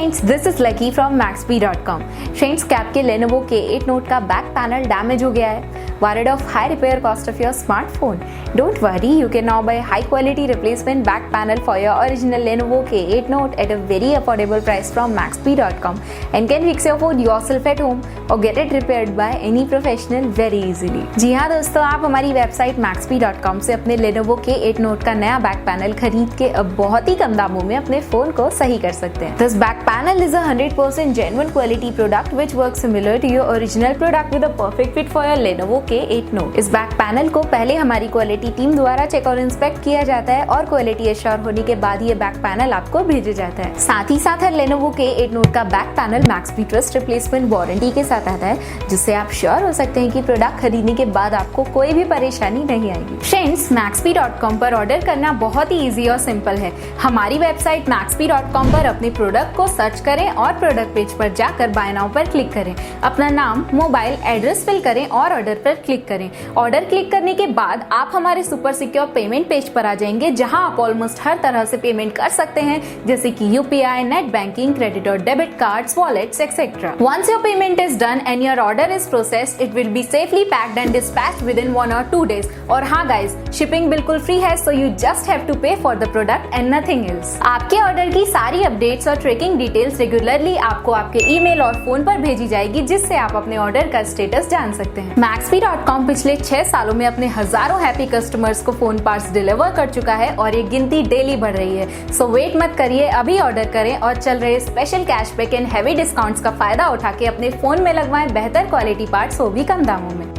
Friends, this is lucky from Maxbhi.com। Friends, क्या आपके Lenovo K8 Note का back panel damage हो गया है? Worried of high repair cost of your smartphone? Don't worry, you can now buy high quality replacement back panel for your original Lenovo K8 Note at a very affordable price from Maxbhi.com and can fix your phone yourself at home or get it repaired by any professional very easily। जी हाँ दोस्तों, आप हमारी website Maxbhi.com से अपने Lenovo K8 Note का नया back panel खरीद के अब बहुत ही कम दामों में अपने फोन को सही कर सकते हैं। This back panel is a 100% genuine quality product which works similar to your original product with a perfect fit for your Lenovo K8 Note। इस बैक पैनल को पहले हमारी क्वालिटी टीम द्वारा चेक और इंस्पेक्ट किया जाता है और क्वालिटी एश्योर होने के बाद ये बैक पैनल आपको भेजा जाता है। साथ ही साथ हर Lenovo K8 Note का back panel Maxbhi trust replacement warranty के साथ आता है, जिससे आप श्योर हो सकते हैं कि प्रोडक्ट खरीदने के बाद आपको कोई भी परेशानी नहीं आएगी। फ्रेंड्स, Maxbhi.com पर ऑर्डर करना बहुत ही इजी और सिंपल है। हमारी वेबसाइट Maxbhi.com पर अपने प्रोडक्ट को सर्च करें और प्रोडक्ट पेज पर जाकर बाय नाउ पर क्लिक करें। अपना नाम, मोबाइल एड्रेस फिल करें और ऑर्डर पर क्लिक करें। ऑर्डर क्लिक करने के बाद आप हमारे सुपर सिक्योर पेमेंट पेज पर आ जाएंगे, जहां आप ऑलमोस्ट हर तरह से पेमेंट कर सकते हैं, जैसे कि यूपीआई, नेट बैंकिंग, क्रेडिट और debit cards, wallets etcetera. Once your payment is done and your order is processed, it will be safely packed and dispatched with in 1 or 2 days। और हाँ गाइस, शिपिंग बिल्कुल free है, so you just have to pay for the product and nothing else. आपके order की सारी updates और tracking details regularly आपको आपके ईमेल और फोन पर भेजी जाएगी, जिससे आप अपने ऑर्डर का स्टेटस जान सकते हैं। Maxbhi.com पिछले 6 सालों में अपने हजारों हैप्पी कस्टमर्स को फोन पार्ट्स डिलीवर कर चुका है और ये गिनती डेली बढ़ रही है। सो वेट मत करिए, अभी ऑर्डर करें और चल रहे special cashback and heavy discounts का फायदा उठा के अपने फोन में लगवाएं बेहतर क्वालिटी पार्ट्स, वो भी कम दामों में।